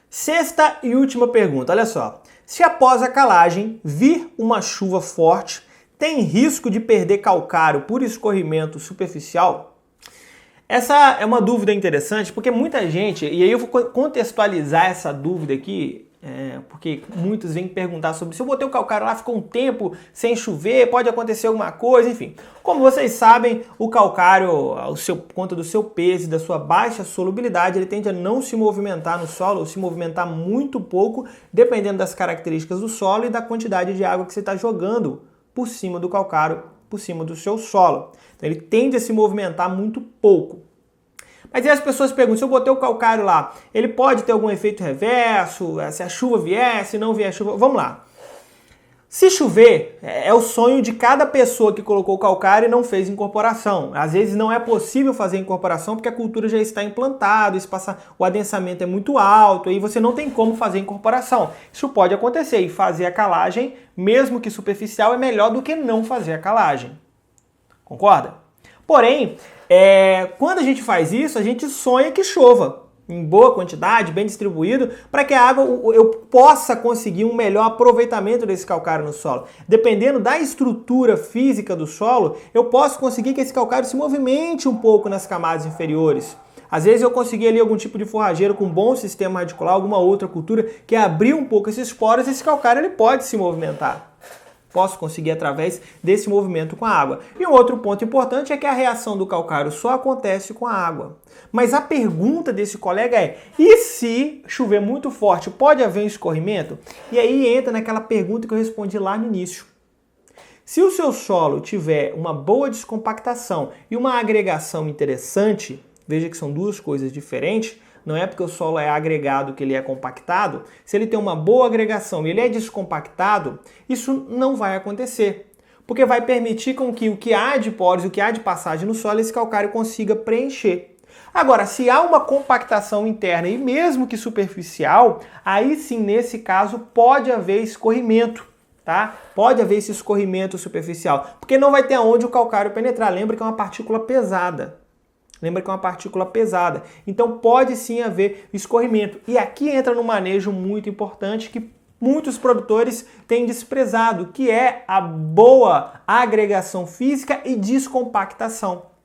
Sexta e última pergunta, olha só. Se após a calagem vir uma chuva forte, tem risco de perder calcário por escorrimento superficial? Essa é uma dúvida interessante porque muita gente, e aí eu vou contextualizar essa dúvida aqui, porque muitos vêm perguntar sobre se eu botei o calcário lá, ficou um tempo sem chover, pode acontecer alguma coisa, enfim. Como vocês sabem, o calcário, por conta do seu peso e da sua baixa solubilidade, ele tende a não se movimentar no solo, ou se movimentar muito pouco, dependendo das características do solo e da quantidade de água que você está jogando por cima do calcário, por cima do seu solo. Então ele tende a se movimentar muito pouco. Mas aí as pessoas perguntam, se eu botei o calcário lá, ele pode ter algum efeito reverso, se a chuva vier, se não vier chuva? Vamos lá. Se chover, é o sonho de cada pessoa que colocou o calcário e não fez incorporação. Às vezes não é possível fazer incorporação porque a cultura já está implantada, o adensamento é muito alto e você não tem como fazer incorporação. Isso pode acontecer e fazer a calagem, mesmo que superficial, é melhor do que não fazer a calagem. Concorda? Porém, quando a gente faz isso, a gente sonha que chova em boa quantidade, bem distribuído, para que a água eu possa conseguir um melhor aproveitamento desse calcário no solo. Dependendo da estrutura física do solo, eu posso conseguir que esse calcário se movimente um pouco nas camadas inferiores. Às vezes eu consegui ali algum tipo de forrageiro com bom sistema radicular, alguma outra cultura que abriu um pouco esses poros, esse calcário ele pode se movimentar. Posso conseguir através desse movimento com a água. E um outro ponto importante é que a reação do calcário só acontece com a água. Mas a pergunta desse colega é, e se chover muito forte, pode haver um escorrimento? E aí entra naquela pergunta que eu respondi lá no início. Se o seu solo tiver uma boa descompactação e uma agregação interessante, veja que são duas coisas diferentes, não é porque o solo é agregado que ele é compactado. Se ele tem uma boa agregação e ele é descompactado, isso não vai acontecer. Porque vai permitir com que o que há de poros, o que há de passagem no solo, esse calcário consiga preencher. Agora, se há uma compactação interna e mesmo que superficial, aí sim, nesse caso, pode haver escorrimento. Tá? Pode haver esse escorrimento superficial, porque não vai ter aonde o calcário penetrar. Lembra que é uma partícula pesada. Então pode sim haver escorrimento. E aqui entra num manejo muito importante que muitos produtores têm desprezado, que é a boa agregação física e descompactação.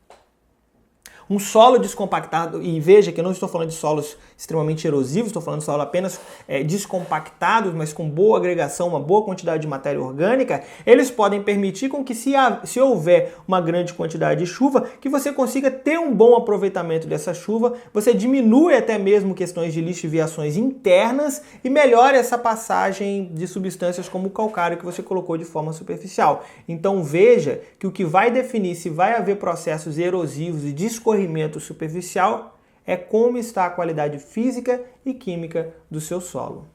Um solo descompactado, e veja que eu não estou falando de solos extremamente erosivos, estou falando de solos apenas descompactados, mas com boa agregação, uma boa quantidade de matéria orgânica, eles podem permitir com que se houver uma grande quantidade de chuva, que você consiga ter um bom aproveitamento dessa chuva, você diminui até mesmo questões de lixiviações internas e melhora essa passagem de substâncias como o calcário que você colocou de forma superficial. Então veja que o que vai definir se vai haver processos erosivos e de escorrimento superficial é como está a qualidade física e química do seu solo.